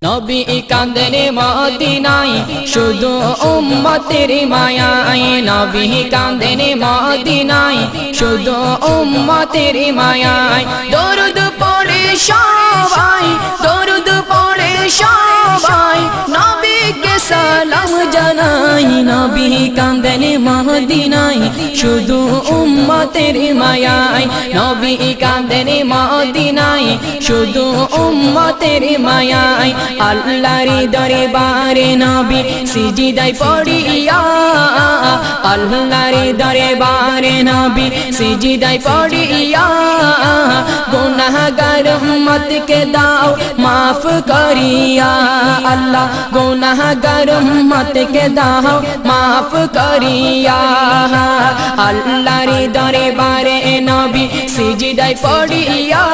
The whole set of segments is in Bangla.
নবী কাঁদেন মদিনায় শুধু উম্মতের মায়ায় নবী কাঁদেন মদিনায় শুধু উম্মতের মায়ায় দরুদ পড়ে সবাই দরুদ পড়ে সবাই নবীকে সালাম জানাই নবী কাঁদেন মদিনায় শুধু উম্মতের মায়ায় নবী কাঁদেন মদিনায় শুধু উম্মতের মায়ায় আল্লাহর দরবারে নবী সিজদায় পড়িয়া আল্লাহর দরবারে নবী সিজদায় পড়িয়া গুনাহগার উম্মতকে দাও মাফ করিয়া আল্লাহ গুনাহগার উম্মতকে দাও মাফ করিয়া আল্লাহর দরবারে নবী সিজদায় পড়িয়া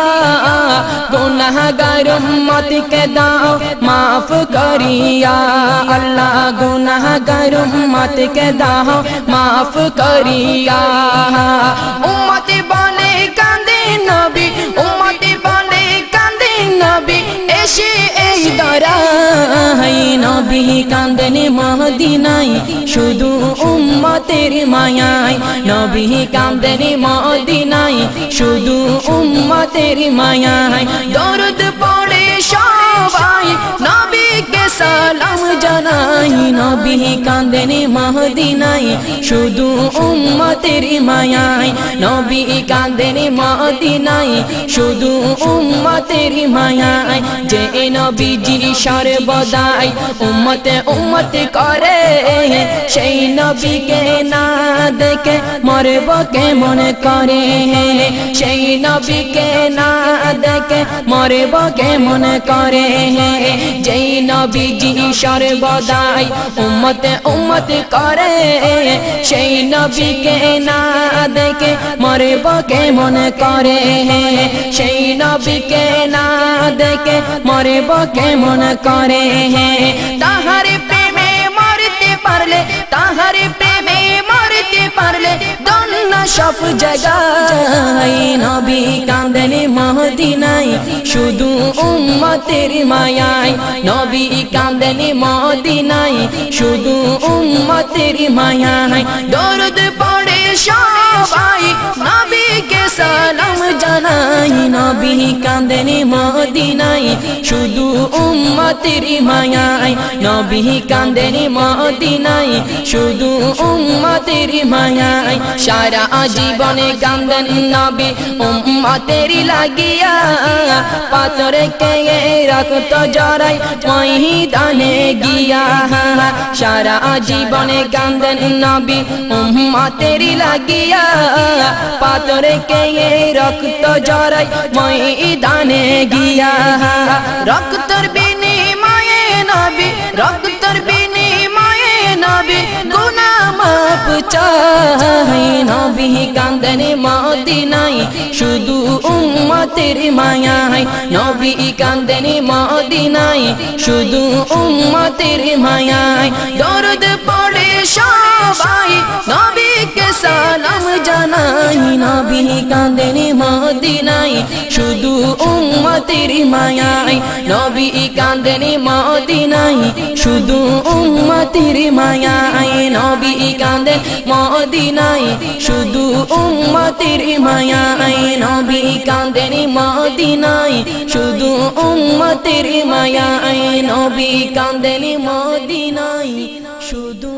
গুনাহগার উম্মতকে দাও মাফ করিয়া আল্লাহ গুনাহগার উম্মতকে দাও মাফ করিয়া উম্মত বলে কাঁদে নবী উম্মত বলে কাঁদে নবী এসে এই দরাই নবী কাঁদেন মদিনায় শুধু উম্মতের মায়ায় নবী কাঁদেন মদিনায় শুধু উম্মতের মায়ায় দরুদ পড়ে সবাই নবীকে সালাম জানাই নবী কাঁদেন মদিনায় শুধু উম্মতের মায়ায় নবী কাঁদেন মদিনায় শুধু উম্মতের মায়ায় যে নবীজি সর্বদাই উম্মত উম্মত করে সেই নবীকে না দেখে মরব কেমন করে সেই নবীকে না দেখে মরব কেমন করে যেই নবীজি সর্বদাই উম্মত উম্মত করে সেই নবীকে না দেখে মরব কেমন করে সেই নবীকে না দেখে মরব কেমন করে তাহার প্রেমে মরতে পারলে তাহার প্রেমে মরতে পারলে দন্ন সব জায়গায় নবী কাঁদেন মদিনায় শুধু উম্মতের মায়ায় নবী কাঁদেন মদিনায় শুধু উম্মতের মায়ায় দরুদ পড়ে সবাই নবীকে সালাম জানাই নবী কাঁদেন মদিনায় শুধু উম্মতের মায়ায় নবী কাঁদেন মদিনায় শুধু উম্মতের মায়ায় সারা জীবনে কাঁদেন নবী উম্মতের লাগিয়া পাথরে কে রক্ত জড়াই ময়দানে গিয়া সারা জীবনে কাঁদেন নবী উম্মতের লাগিয়া পাথরে কে রক্ত জড়াই ময়দানে গিয়া রক্তর বিনিময়ে নবী রক্তর বিনিময়ে নবী গুনাহ মাফ চাই নবী কাঁদেন মদিনায় শুধু উম্মতের মায়ায় নবী কাঁদেন মদিনায় শুধু উম্মতের মায়ায় দরুদ পড়ে সবাই নবীকে সালাম জানাই নবী কাঁদেন মদিনায় শুধু উম্মতের মায়ায় নবী কাঁদেন মদিনায় শুধু উম্মতের মায়ায় নবী কাঁদেন মদিনায় শুধু উম্মতের মায়ায় নবী কাঁদেন মদিনায় শুধু উম্মতের মায়ায় নবী কাঁদেন মদিনায় শুধু